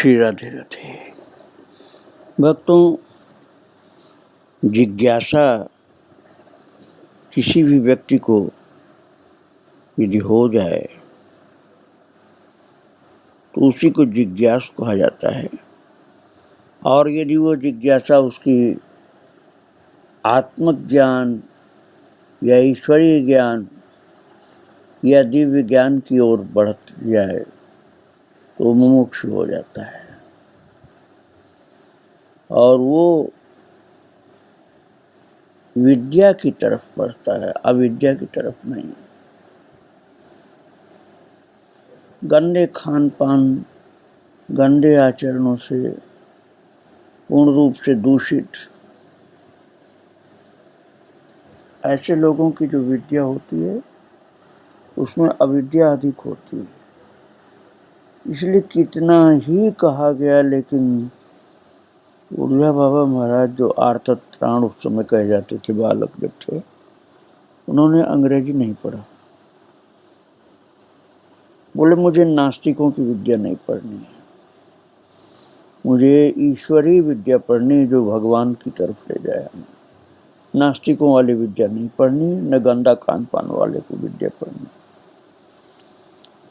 श्री राधे राधे। भक्तों, जिज्ञासा किसी भी व्यक्ति को यदि हो जाए तो उसी को जिज्ञासु कहा जाता है। और यदि वो जिज्ञासा उसकी आत्मज्ञान या ईश्वरीय ज्ञान या दिव्य ज्ञान की ओर बढ़त जाए तो मुमुक्षु हो जाता है और वो विद्या की तरफ बढ़ता है, अविद्या की तरफ नहीं। गंदे खान पान, गंदे आचरणों से पूर्ण रूप से दूषित ऐसे लोगों की जो विद्या होती है उसमें अविद्या अधिक होती है। इसलिए कितना ही कहा गया, लेकिन उड़िया बाबा महाराज जो आर्तत्राण उस समय कहे जाते थे, बालक जब थे, उन्होंने अंग्रेजी नहीं पढ़ा। बोले मुझे नास्तिकों की विद्या नहीं पढ़नी है, मुझे ईश्वरीय विद्या पढ़नी है जो भगवान की तरफ ले जाए। हमें नास्तिकों वाली विद्या नहीं पढ़नी, न गंदा खान पान वाले को विद्या पढ़नी।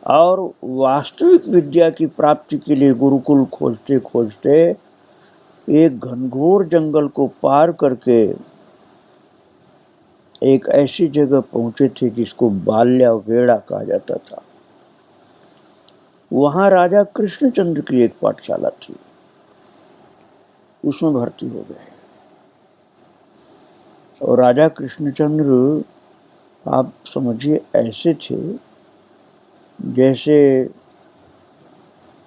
और वास्तविक विद्या की प्राप्ति के लिए गुरुकुल खोजते खोजते एक घनघोर जंगल को पार करके एक ऐसी जगह पहुंचे थे जिसको बाल्यावेड़ा कहा जाता था। वहां राजा कृष्णचंद्र की एक पाठशाला थी, उसमें भर्ती हो गए। और राजा कृष्णचंद्र, आप समझिए, ऐसे थे जैसे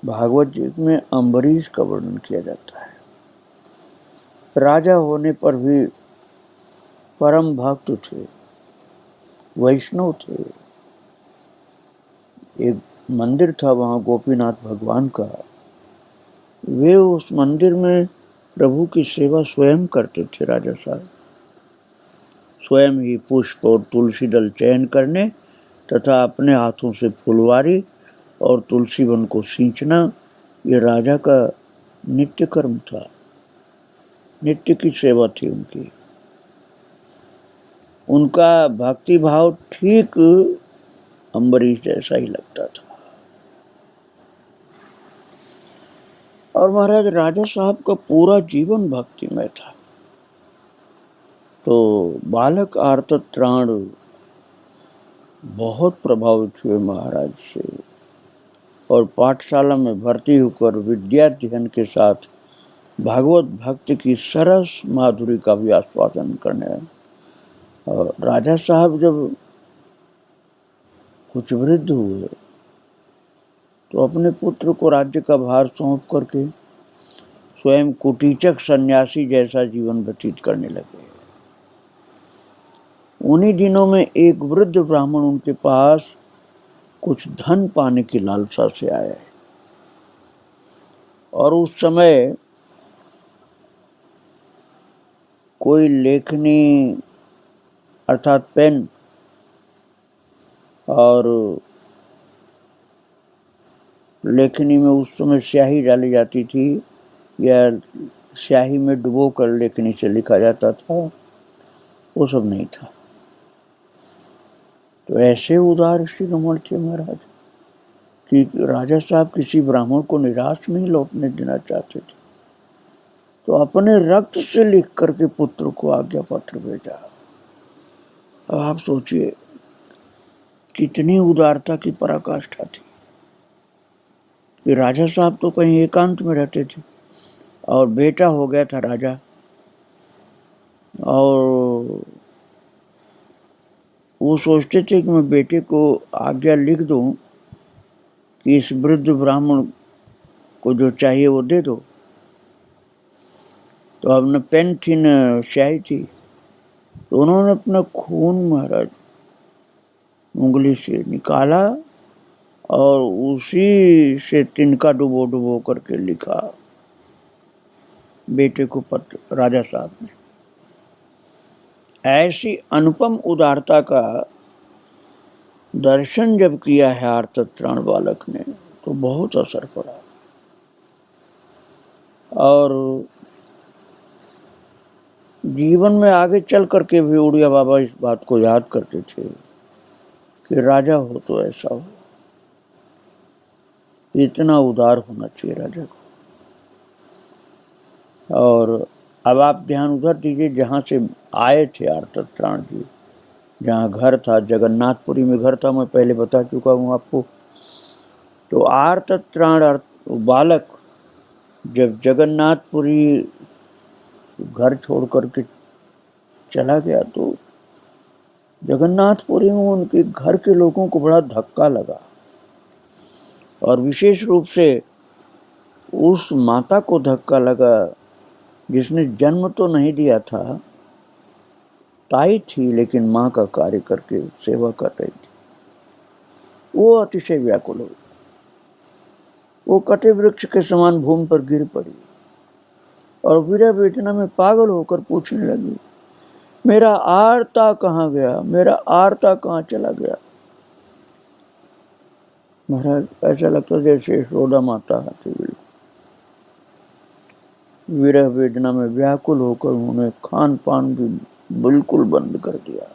भागवत जी में अम्बरीश का वर्णन किया जाता है। राजा होने पर भी परम भक्त थे, वैष्णव थे। एक मंदिर था वहाँ गोपीनाथ भगवान का, वे उस मंदिर में प्रभु की सेवा स्वयं करते थे। राजा साहब स्वयं ही पुष्प और तुलसी दल चयन करने तथा अपने हाथों से फुलवारी और तुलसी वन को सींचना, ये राजा का नित्य कर्म था, नित्य की सेवा थी उनकी। उनका भक्ति भाव ठीक अम्बरीश जैसा ही लगता था। और महाराज राजा साहब का पूरा जीवन भक्तिमय था। तो बालक आर्तत्राण बहुत प्रभावित हुए महाराज से और पाठशाला में भर्ती होकर विद्याध्ययन के साथ भागवत भक्ति की सरस माधुरी का भी आस्वादन करने लगे। और राजा साहब जब कुछ वृद्ध हुए तो अपने पुत्र को राज्य का भार सौंप करके स्वयं कुटीचक सन्यासी जैसा जीवन व्यतीत करने लगे। उन्हीं दिनों में एक वृद्ध ब्राह्मण उनके पास कुछ धन पाने की लालसा से आया है। और उस समय कोई लेखनी अर्थात पेन और लेखनी में उस समय स्याही डाली जाती थी या स्याही में डुबो कर लेखनी से लिखा जाता था, वो सब नहीं था। तो ऐसे उदार शिरोमणि थे महाराज कि राजा साहब किसी ब्राह्मण को निराश नहीं लौटने देना चाहते थे, तो अपने रक्त से लिख करके पुत्र को आज्ञा पत्र भेजा। अब आप सोचिए कितनी उदारता की पराकाष्ठा थी कि राजा साहब तो कहीं एकांत में रहते थे और बेटा हो गया था राजा, और वो सोचते थे कि मैं बेटे को आज्ञा लिख दूं कि इस वृद्ध ब्राह्मण को जो चाहिए वो दे दो। तो अब न पेन थी न स्याही थी, तो उन्होंने अपना खून महाराज उंगली से निकाला और उसी से तिनका डुबो डुबो करके लिखा बेटे को पत्र राजा साहब ने। ऐसी अनुपम उदारता का दर्शन जब किया है आर्तत्राण बालक ने तो बहुत असर पड़ा। और जीवन में आगे चल करके भी उड़िया बाबा इस बात को याद करते थे कि राजा हो तो ऐसा हो, इतना उदार होना चाहिए राजा को। और अब आप ध्यान उधर दीजिए जहाँ से आए थे आर्तत्राण जी, जहाँ घर था, जगन्नाथपुरी में घर था, मैं पहले बता चुका हूँ आपको। तो आर्तत्राण बालक जब जगन्नाथपुरी घर छोड़ करके चला गया तो जगन्नाथपुरी में उनके घर के लोगों को बड़ा धक्का लगा, और विशेष रूप से उस माता को धक्का लगा जिसने जन्म तो नहीं दिया था, ताई थी लेकिन माँ का कार्य करके सेवा कर रही थी। वो अतिशय व्याकुल हुई, वो कटे वृक्ष के समान भूमि पर गिर पड़ी और विरह वेदना में पागल होकर पूछने लगी, मेरा आरता कहाँ गया, मेरा आरता कहाँ चला गया। महाराज ऐसा लगता जैसे यशोदा माता थी, बिल्कुल विरह वेदना में व्याकुल होकर उन्होंने खान पान भी बिल्कुल बंद कर दिया।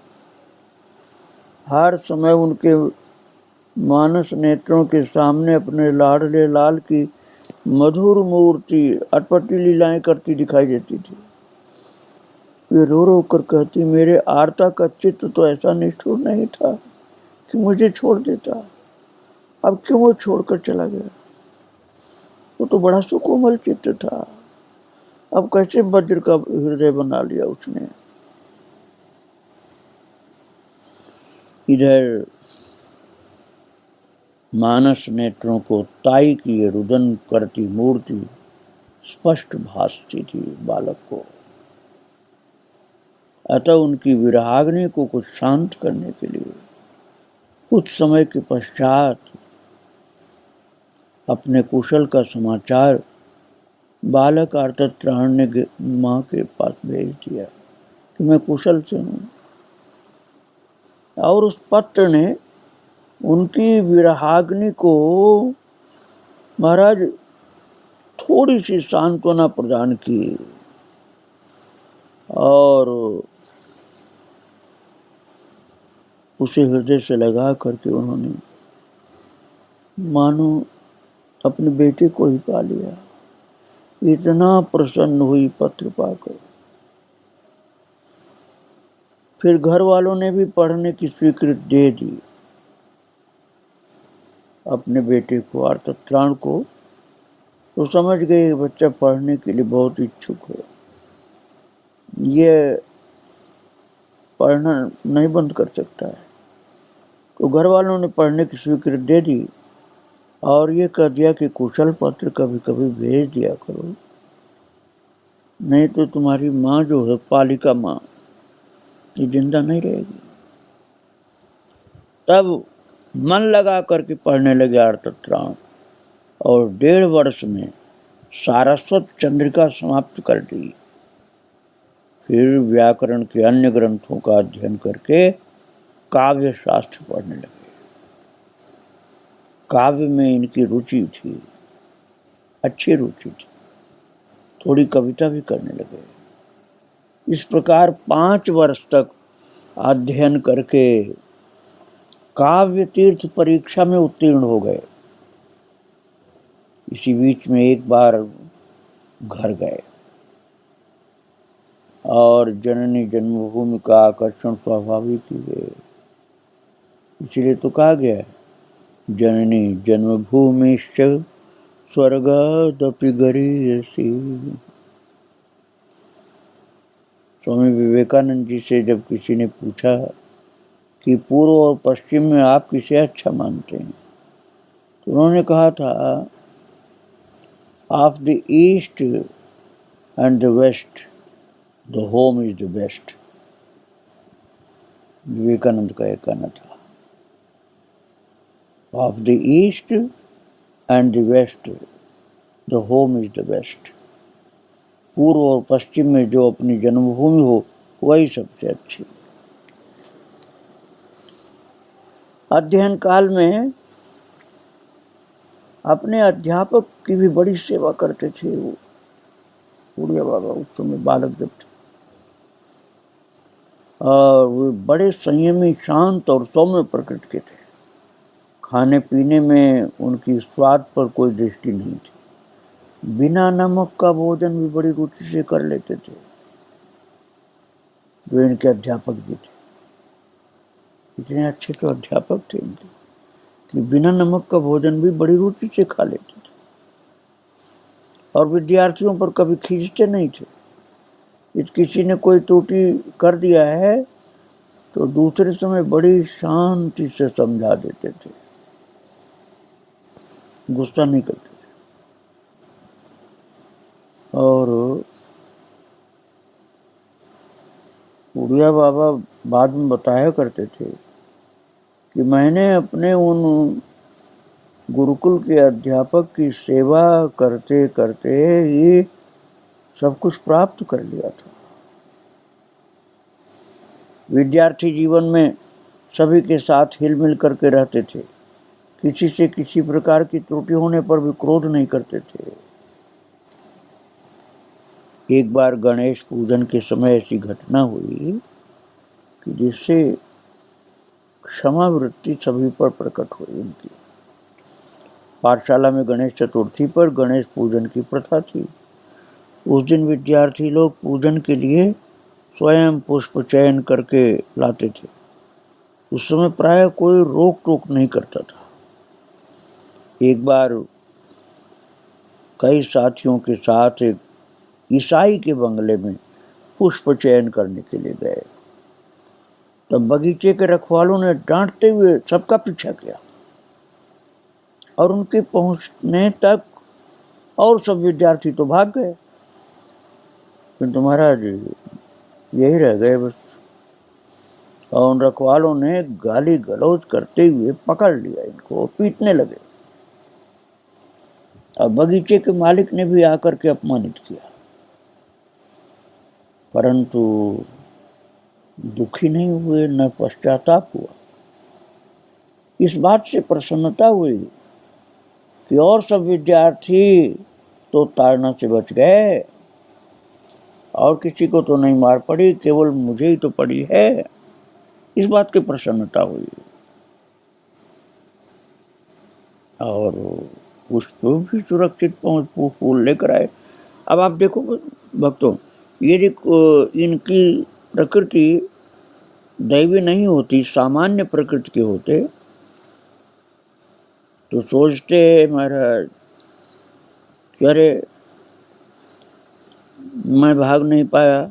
हर समय उनके मानस नेत्रों के सामने अपने लाडले लाल की मधुर मूर्ति अटपटी लीलाएं करती दिखाई देती थी। वे रो रो कर कहती, मेरे आरता का चित्त तो ऐसा निष्ठुर नहीं था कि मुझे छोड़ देता, अब क्यों वो छोड़कर चला गया। वो तो बड़ा सुकोमल चित्त था, अब कैसे वज्र का हृदय बना लिया उसने। इधर मानस नेत्रों को ताई की ये रुदन करती मूर्ति स्पष्ट भासती थी बालक को। अतः उनकी विरहाग्नि को कुछ शांत करने के लिए कुछ समय के पश्चात अपने कुशल का समाचार बालक आर्तत्राण ने माँ के पास भेज दिया कि मैं कुशल से हूँ, और उस पत्र ने उनकी विरहाग्नि को महाराज थोड़ी सी सांत्वना प्रदान की, और उसे हृदय से लगा करके उन्होंने मानो अपने बेटे को ही पा लिया। इतना प्रसन्न हुई पत्र पाकर। फिर घर वालों ने भी पढ़ने की स्वीकृति दे दी अपने बेटे को, आर्तत्राण को। तो समझ गए बच्चा पढ़ने के लिए बहुत इच्छुक है, ये पढ़ना नहीं बंद कर सकता है। तो घर वालों ने पढ़ने की स्वीकृति दे दी और ये कह दिया कि कुशल पत्र कभी कभी भेज दिया करो, नहीं तो तुम्हारी माँ जो है पालिका माँ, ये जिंदा नहीं रहेगी। तब मन लगा करके पढ़ने लगे आर्तत्राण, और 1.5 वर्ष में सारस्वत चंद्रिका समाप्त कर दी। फिर व्याकरण के अन्य ग्रंथों का अध्ययन करके काव्य शास्त्र पढ़ने लगे। काव्य में इनकी रुचि थी, अच्छी रुचि थी, थोड़ी कविता भी करने लगे। इस प्रकार 5 वर्ष तक अध्ययन करके काव्य तीर्थ परीक्षा में उत्तीर्ण हो गए। इसी बीच में एक बार घर गए, और जननी जन्मभूमि का आकर्षण स्वाभाविक ही है, इसलिए तो कहा गया है, जननी जन्मभूमिश्च स्वर्गादपि गरीयसी। स्वामी विवेकानंद जी से जब किसी ने पूछा कि पूर्व और पश्चिम में आप किसे अच्छा मानते हैं, तो उन्होंने कहा था, of the east and the west the home is the best. Vivekananda का एक कहना था, of the east and the west the home is the best. पूर्व और पश्चिम में जो अपनी जन्मभूमि हो वही सबसे अच्छी। अध्ययन काल में अपने अध्यापक की भी बड़ी सेवा करते थे वो। उड़िया बाबा उस समय बालक जब थे, और वे बड़े संयमी, शांत और सौम्य प्रकृति के थे। खाने पीने में उनकी स्वाद पर कोई दृष्टि नहीं थी। बिना नमक का भोजन भी बड़ी रुचि से कर लेते थे। जो इनके अध्यापक भी थे, इतने अच्छे तो अध्यापक थे इनके कि बिना नमक का भोजन भी बड़ी रुचि से खा लेते थे, और विद्यार्थियों पर कभी खींचते नहीं थे। यदि किसी ने कोई त्रुटि कर दिया है तो दूसरे समय बड़ी शांति से समझा देते थे, गुस्सा नहीं करते थे। और उड़िया बाबा बाद में बताया करते थे कि मैंने अपने उन गुरुकुल के अध्यापक की सेवा करते करते ही सब कुछ प्राप्त कर लिया था। विद्यार्थी जीवन में सभी के साथ हिल मिल करके रहते थे। किसी से किसी प्रकार की त्रुटि होने पर भी क्रोध नहीं करते थे। एक बार गणेश पूजन के समय ऐसी घटना हुई कि जिससे क्षमा वृत्ति सभी पर प्रकट हुई उनकी। पाठशाला में गणेश चतुर्थी पर गणेश पूजन की प्रथा थी। उस दिन विद्यार्थी लोग पूजन के लिए स्वयं पुष्प चयन करके लाते थे। उस समय प्राय कोई रोक टोक नहीं करता था। एक बार कई साथियों के साथ एक ईसाई के बंगले में पुष्प चयन करने के लिए गए। तब बगीचे के रखवालों ने डांटते हुए सबका पीछा किया, और उनके पहुंचने तक और सब विद्यार्थी तो भाग गए, किंतु महाराज यही रह गए बस। और उन रखवालों ने गाली गलौज करते हुए पकड़ लिया इनको, पीटने लगे। और बगीचे के मालिक ने भी आकर के अपमानित किया, परंतु दुखी नहीं हुए, न पश्चाताप हुआ। इस बात से प्रसन्नता हुई कि और सब विद्यार्थी तो ताड़ना से बच गए, और किसी को तो नहीं मार पड़ी, केवल मुझे ही तो पड़ी है। इस बात की प्रसन्नता हुई। और पुष्प भी सुरक्षित पहुंच फूल लेकर आए। अब आप देखो भक्तों, यदि इनकी प्रकृति दैवी नहीं होती, सामान्य प्रकृति के होते, तो सोचते महाराज कि अरे मैं भाग नहीं पाया,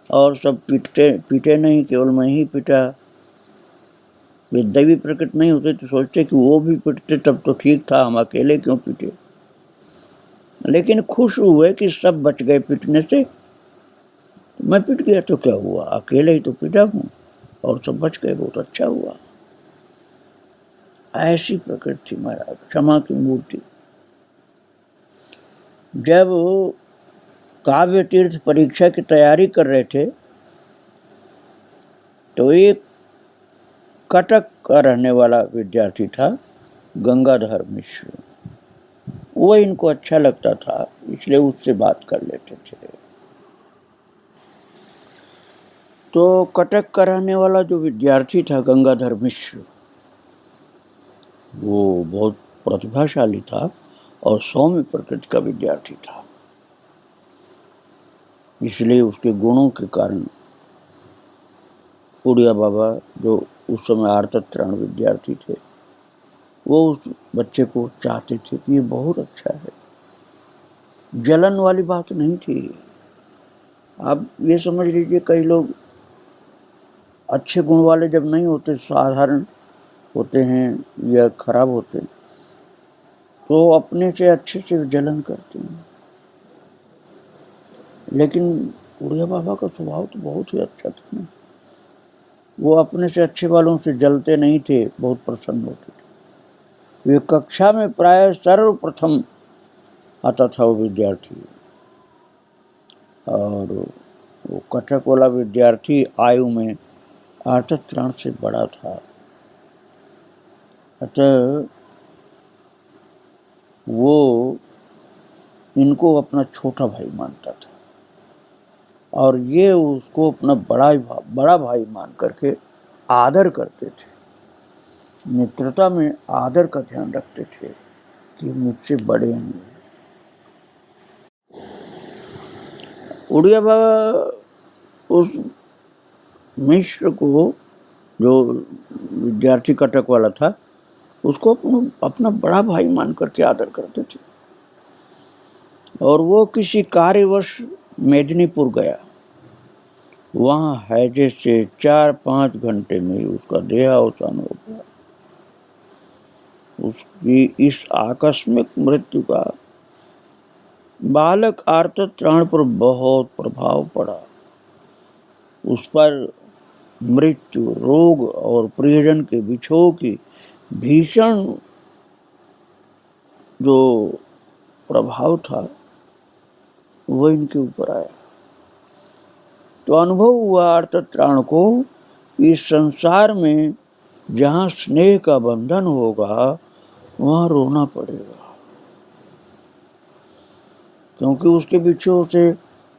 और सब पीटे नहीं, केवल मैं ही पीटा। वे दैवी प्रकृति नहीं होते तो सोचते कि वो भी पीटते तब तो ठीक था, हम अकेले क्यों पीटे। लेकिन खुश हुए कि सब बच गए पीटने से। मैं पिट गया तो क्या हुआ, अकेले ही तो पिटा हूँ, और सब बच गए, बहुत अच्छा हुआ। ऐसी प्रकृति महाराज, क्षमा की मूर्ति। जब काव्य तीर्थ परीक्षा की तैयारी कर रहे थे तो एक कटक का रहने वाला विद्यार्थी था, गंगाधर मिश्र। वो इनको अच्छा लगता था, इसलिए उससे बात कर लेते थे। तो कटक का रहने वाला जो विद्यार्थी था गंगाधर मिश्र, वो बहुत प्रतिभाशाली था और सौम्य प्रकृति का विद्यार्थी था। इसलिए उसके गुणों के कारण उड़िया बाबा, जो उस समय आर्तत्राण विद्यार्थी थे, वो उस बच्चे को चाहते थे कि ये बहुत अच्छा है। जलन वाली बात नहीं थी। आप ये समझ लीजिए, कई लोग अच्छे गुण वाले जब नहीं होते, साधारण होते हैं या खराब होते हैं, तो अपने से अच्छे से जलन करते हैं। लेकिन उड़िया बाबा का स्वभाव तो बहुत ही अच्छा था ना। वो अपने से अच्छे वालों से जलते नहीं थे, बहुत प्रसन्न होते थे। वे कक्षा में प्राय सर्वप्रथम आता था वो विद्यार्थी। और वो कटक वाला विद्यार्थी आयु में आर्तत्राण से बड़ा था। अतः वो इनको अपना छोटा भाई मानता था और ये उसको अपना बड़ा भाई मान करके आदर करते थे। मित्रता में आदर का ध्यान रखते थे कि मुझसे बड़े हैं। उड़िया बाबा उस मिश्र को, जो विद्यार्थी कटक वाला था, उसको अपना बड़ा भाई मान करके आदर करते थे। और वो किसी कार्यवश मेदिनीपुर गया। वहां हैजे से 4-5 घंटे में उसका देहावसान हो गया। उसकी इस आकस्मिक मृत्यु का बालक आर्तत्राण पर बहुत प्रभाव पड़ा। उस पर मृत्यु, रोग और प्रियजन के विछोह की भीषण जो प्रभाव था वो इनके ऊपर आया। तो अनुभव हुआ आर्तत्राण को इस संसार में जहाँ स्नेह का बंधन होगा वहाँ रोना पड़ेगा, क्योंकि उसके विछोह से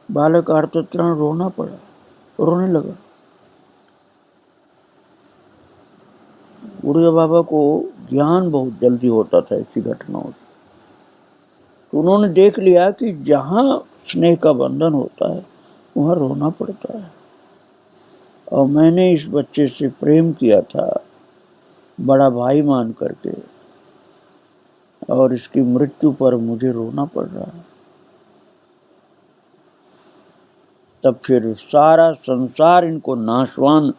बालक आर्तत्राण रोने लगा। उड़िया बाबा को ज्ञान बहुत जल्दी होता था ऐसी घटनाओं से। तो उन्होंने देख लिया कि जहाँ स्नेह का बंधन होता है वहाँ रोना पड़ता है। और मैंने इस बच्चे से प्रेम किया था बड़ा भाई मान करके, और इसकी मृत्यु पर मुझे रोना पड़ रहा है। तब फिर सारा संसार इनको नाशवान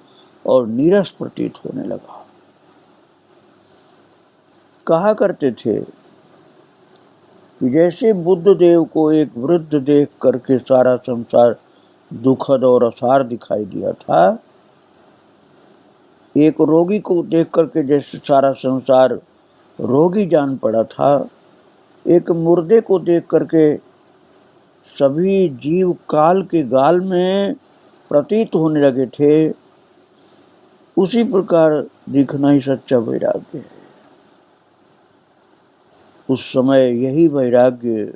और नीरस प्रतीत होने लगा। कहा करते थे कि जैसे बुद्ध देव को एक वृद्ध देख करके सारा संसार दुखद और असार दिखाई दिया था, एक रोगी को देख करके जैसे सारा संसार रोगी जान पड़ा था, एक मुर्दे को देख करके सभी जीव काल के गाल में प्रतीत होने लगे थे, उसी प्रकार दिखना ही सच्चा वैराग्य है। उस समय यही वैराग्य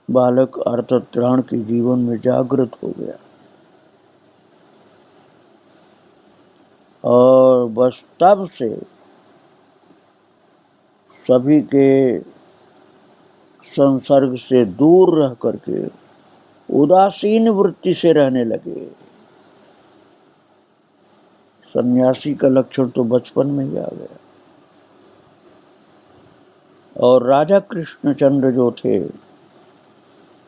बालक आर्तत्राण के जीवन में जागृत हो गया। और बस तब से सभी के संसर्ग से दूर रह करके उदासीन वृत्ति से रहने लगे। सन्यासी का लक्षण तो बचपन में ही आ गया। और राजा कृष्णचंद्र जो थे,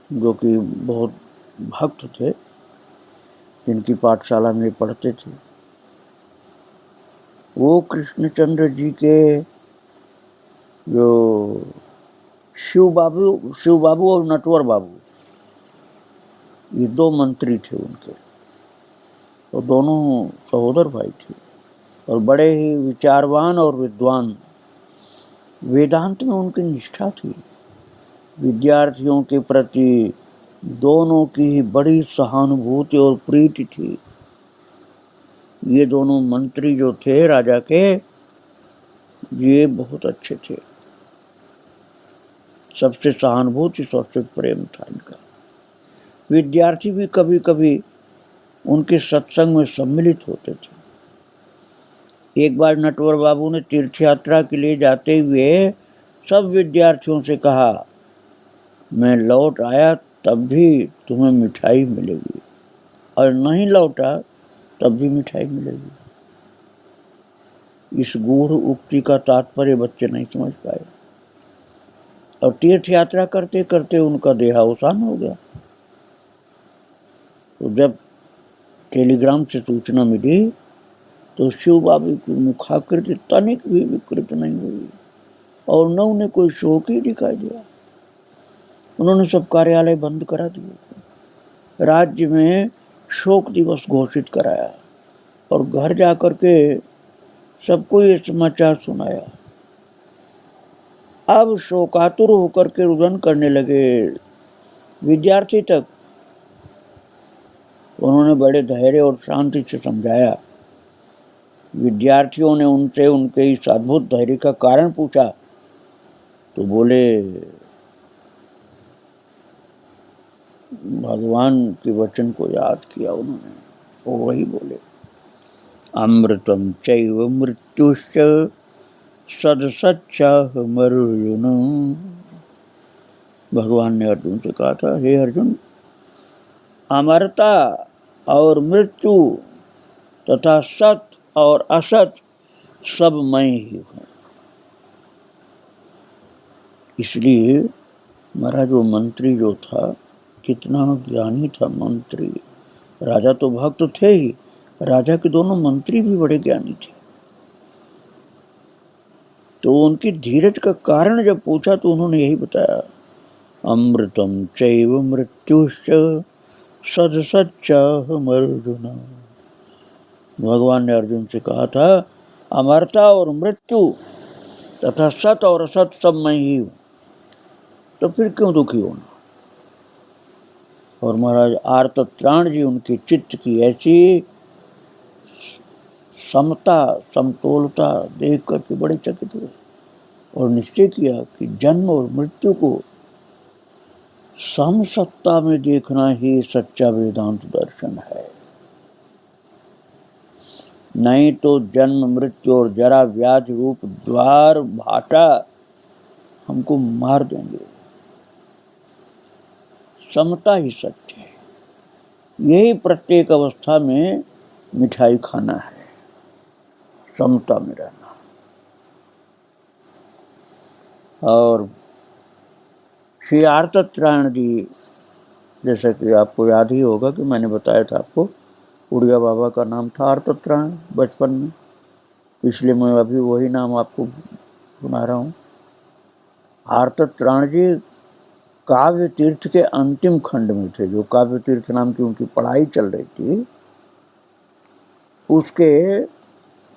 जो कि बहुत भक्त थे, जिनकी पाठशाला में पढ़ते थे, वो कृष्णचंद्र जी के जो शिव बाबू और नटवर बाबू, ये 2 मंत्री थे उनके, और दोनों सहोदर भाई थे और बड़े ही विचारवान और विद्वान। वेदांत में उनकी निष्ठा थी। विद्यार्थियों के प्रति दोनों की ही बड़ी सहानुभूति और प्रीति थी। ये दोनों मंत्री जो थे राजा के, ये बहुत अच्छे थे। सबसे सहानुभूति, सबसे प्रेम था इनका। विद्यार्थी भी कभी कभी उनके सत्संग में सम्मिलित होते थे। एक बार नटवर बाबू ने तीर्थ यात्रा के लिए जाते हुए सब विद्यार्थियों से कहा, मैं लौट आया तब भी तुम्हें मिठाई मिलेगी, और नहीं लौटा तब भी मिठाई मिलेगी। इस गूढ़ उक्ति का तात्पर्य बच्चे नहीं समझ पाए, और तीर्थ यात्रा करते करते उनका देहावसान हो गया। तो जब टेलीग्राम से सूचना मिली तो शिव बाबू की मुखाकृति तनिक भी विकृत नहीं हुई और न उन्हें कोई शोक ही दिखाई दिया। उन्होंने सब कार्यालय बंद करा दिए, राज्य में शोक दिवस घोषित कराया और घर जाकर के सबको ये समाचार सुनाया। अब शोकातुर होकर के रुदन करने लगे विद्यार्थी तक। उन्होंने बड़े धैर्य और शांति से समझाया। विद्यार्थियों ने उनसे उनके इस अद्भुत धैर्य का कारण पूछा तो बोले, भगवान के वचन को याद किया उन्होंने, वो वही बोले, अमृतम चैव मृत्युश्च सदसच्चाहमर्जुन। भगवान ने अर्जुन से कहा था, हे अर्जुन, अमरता और मृत्यु तथा सत और असत सब मैं ही हूँ। इसलिए महाराज वो मंत्री जो था, कितना ज्ञानी था मंत्री। राजा तो भक्त थे ही, राजा के दोनों मंत्री भी बड़े ज्ञानी थे। तो उनकी धीरज का कारण जब पूछा तो उन्होंने यही बताया, अमृतम चैव मृत्युश्च सदसच्चाहमर्जुन। भगवान ने अर्जुन से कहा था, अमरता और मृत्यु तथा सत और असत सब मैं ही हूं, तो फिर क्यों दुखी होना। और महाराज आर्तत्राण जी उनके चित्त की ऐसी समता समतोलता देख करके बड़े चकित हुए और निश्चय किया कि जन्म और मृत्यु को समसत्ता में देखना ही सच्चा वेदांत दर्शन है। नहीं तो जन्म मृत्यु और जरा व्याधि रूप द्वार भाटा हमको मार देंगे। समता ही सत्य है, यही प्रत्येक अवस्था में मिठाई खाना है, समता में रहना। और श्री आर्तत्राण जी, जैसा कि आपको याद ही होगा कि मैंने बताया था आपको, उड़िया बाबा का नाम था आर्तत्राण बचपन में, इसलिए मैं अभी वही नाम आपको सुना रहा हूँ। आर्तत्राण जी काव्य तीर्थ के अंतिम खंड में थे, जो काव्य तीर्थ नाम की उनकी पढ़ाई चल रही थी उसके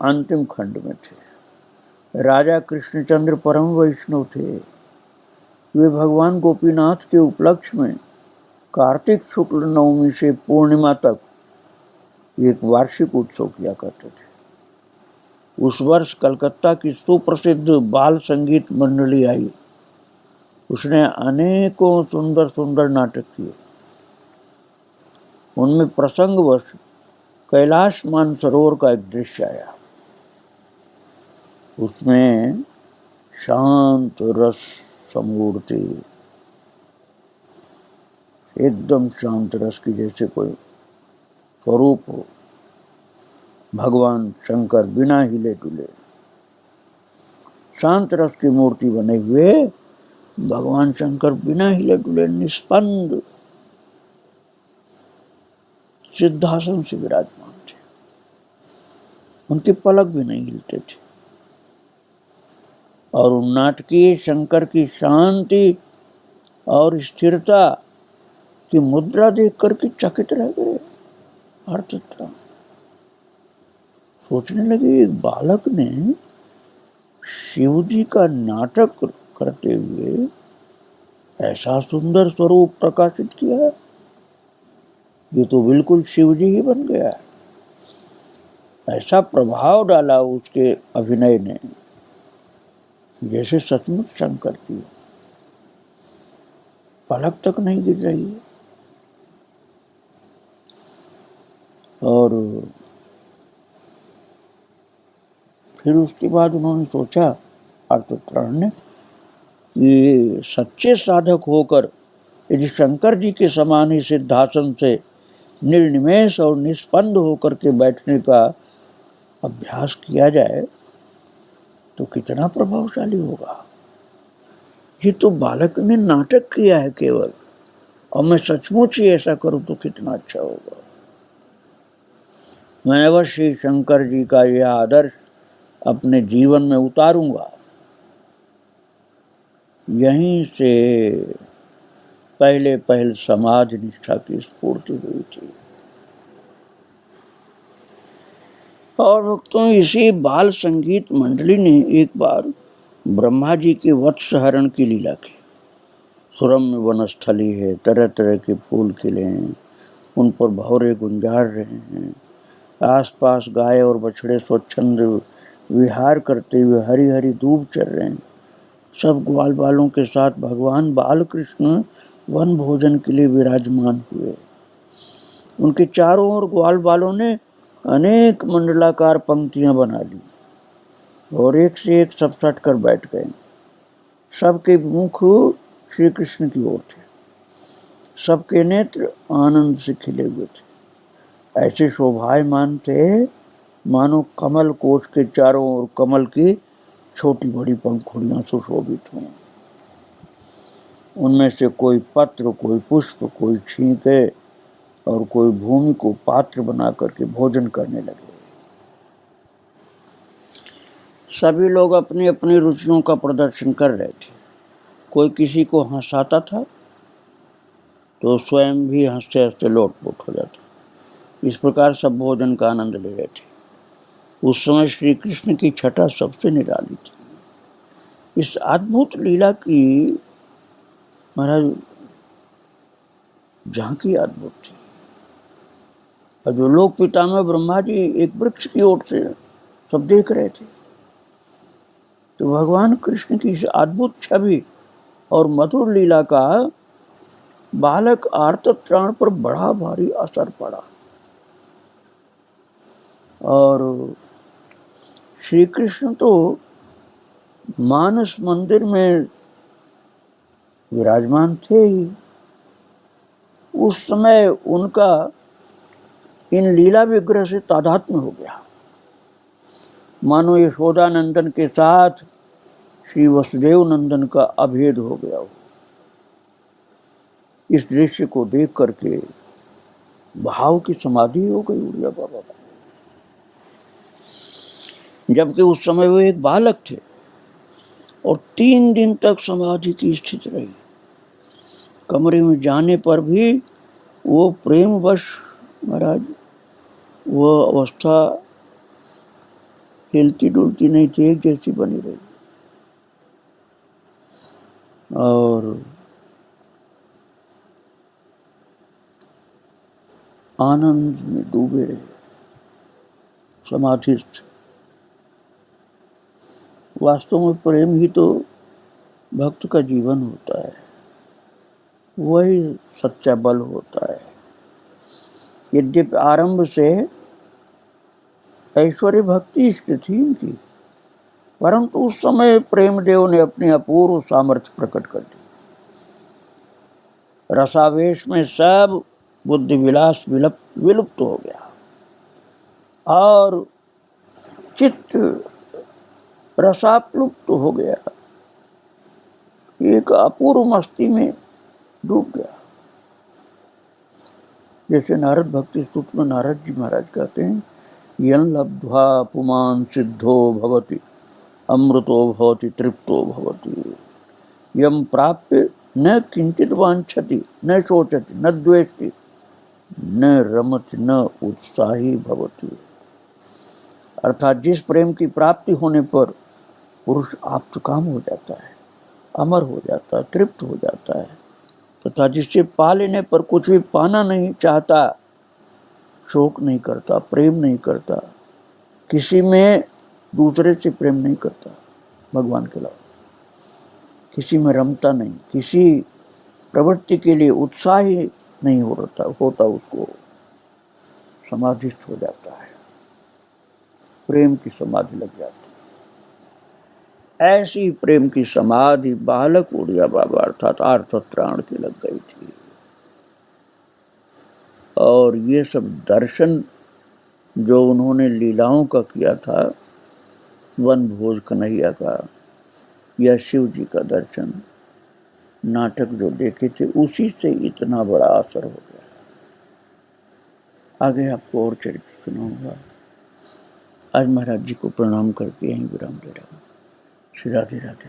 अंतिम खंड में थे। राजा कृष्णचंद्र परम वैष्णव थे। वे भगवान गोपीनाथ के उपलक्ष्य में कार्तिक शुक्ल नवमी से पूर्णिमा तक एक वार्षिक उत्सव किया करते थे। उस वर्ष कलकत्ता की सुप्रसिद्ध बाल संगीत मंडली आई। उसने अनेकों सुंदर सुंदर नाटक किए। उनमें प्रसंगवश कैलाश मानसरोवर का एक दृश्य आया। उसमें शांत रस समूर्ति, एकदम शांत रस की जैसे कोई स्वरूप हो। भगवान शंकर बिना हिले डुले शांत रस की मूर्ति बने हुए भगवान शंकर बिना हिले डुले निष्पन्द सिद्धासन से विराजमान थे। उनके पलक भी नहीं हिलते थे। और उन नाटकीय शंकर की शांति और स्थिरता की मुद्रा देख करके चकित रह गए आर्तत्राण। सोचने लगे, एक बालक ने शिव जी का नाटक करते हुए ऐसा सुंदर स्वरूप प्रकाशित किया है, ये तो बिल्कुल शिव जी ही बन गया है। ऐसा प्रभाव डाला उसके अभिनय ने जैसे सचमुच शंकर की पलक तक नहीं गिर रही है। और फिर उसके बाद उन्होंने सोचा आर्तत्राण ने कि सच्चे साधक होकर यदि शंकर जी के समान ही सिद्धासन से निर्निमेष और निष्पन्द होकर के बैठने का अभ्यास किया जाए तो कितना प्रभावशाली होगा। ये तो बालक ने नाटक किया है केवल, और मैं सचमुच ही ऐसा करूं तो कितना अच्छा होगा। मैं अवश्य शंकर जी का यह आदर्श अपने जीवन में उतारूंगा। यहीं से पहले समाज निष्ठा की स्फूर्ति हुई थी। और भक्तों, इसी बाल संगीत मंडली ने एक बार ब्रह्मा जी के वत्स हरण की लीला की। सुरम्य वनस्थली है, तरह तरह के फूल खिले हैं, उन पर भौरे गुंजार रहे हैं। आसपास गाय और बछड़े स्वच्छंद विहार करते हुए हरी हरी दूब चर रहे हैं। सब ग्वाल बालों के साथ भगवान बालकृष्ण वन भोजन के लिए विराजमान हुए। उनके चारों ओर ग्वाल बालों ने अनेक मंडलाकार पंक्तियां बना ली और एक से एक सब सट कर बैठ गए। सबके मुख श्री कृष्ण की ओर थे, सबके नेत्र आनंद से खिले हुए थे। ऐसे शोभायमान थे मानो कमल कोश के चारों ओर कमल की छोटी बड़ी पंखुड़ियां सुशोभित हों। उनमें से कोई पत्र, कोई पुष्प, कोई छींके और कोई भूमि को पात्र बना करके भोजन करने लगे। सभी लोग अपनी अपनी रुचियों का प्रदर्शन कर रहे थे। कोई किसी को हंसाता था तो स्वयं भी हंसते हंसते लोटपोट हो जाता। इस प्रकार सब भोजन का आनंद ले रहे थे। उस समय श्री कृष्ण की छटा सबसे निराली थी। इस अद्भुत लीला की महाराज झांकी अद्भुत थी। और जो लोक पितामह ब्रह्मा जी एक वृक्ष की ओर से सब देख रहे थे, तो भगवान कृष्ण की इस अद्भुत छवि और मधुर लीला का बालक आर्तत्राण पर बड़ा भारी असर पड़ा। और श्री कृष्ण तो मानस मंदिर में विराजमान थे ही। उस समय उनका इन लीला विग्रह से तादात्म्य हो गया, मानो यशोदा नंदन के साथ श्री वसुदेव नंदन का अभेद हो गया हो। इस दृश्य को देख करके भाव की समाधि हो गई उड़िया बाबा को। जबकि उस समय वो एक बालक थे और 3 दिन तक समाधि की स्थिति रही। कमरे में जाने पर भी वो प्रेमवश महाराज वो अवस्था हिलती डुलती नहीं थी, एक जैसी बनी रही और आनंद में डूबे रहे, समाधिस्थ। वास्तव में प्रेम ही तो भक्त का जीवन होता है, वही सच्चा बल होता है। यद्यपि आरंभ से ऐश्वर्य भक्ति इष्ट थी इनकी, परंतु उस समय प्रेमदेव ने अपनी अपूर्व सामर्थ्य प्रकट कर दी। रसावेश में सब बुद्धि विलास विलुप्त हो गया और चित्त रसाप्लुप्त हो गया, एक अपूर्व मस्ती में डूब गया। जैसे नारद भक्ति स्तुति में नारद जी महाराज कहते हैं, यं लब्ध्वा पुमान् सिद्धो भवति अमृतो भवति तृप्तो भवति, यं प्राप्य न किंचित वांछति न शोचति न द्वेष्टि न रमति न उत्साही भवति। अर्थात जिस प्रेम की प्राप्ति होने पर पुरुष आप्तकाम हो जाता है, अमर हो जाता है, तृप्त हो जाता है, तथा जिससे पा लेने पर कुछ भी पाना नहीं चाहता, शोक नहीं करता, प्रेम नहीं करता, किसी में दूसरे से प्रेम नहीं करता भगवान के अलावा, किसी में रमता नहीं, किसी प्रवृत्ति के लिए उत्साही नहीं होता उसको समाधिस्थ हो जाता है, प्रेम की समाधि लग जाती है। ऐसी प्रेम की समाधि बालक उड़िया बाबा अर्थात आर्तत्राण की लग गई थी। और ये सब दर्शन जो उन्होंने लीलाओं का किया था, वन भोज कन्हैया का या शिव जी का दर्शन, नाटक जो देखे थे, उसी से इतना बड़ा असर हो गया। आगे आपको और चरित्र सुनाऊंगा। आज महाराज जी को प्रणाम करके यहीं विराम दे रहा हूँ। श्री राधे राधे।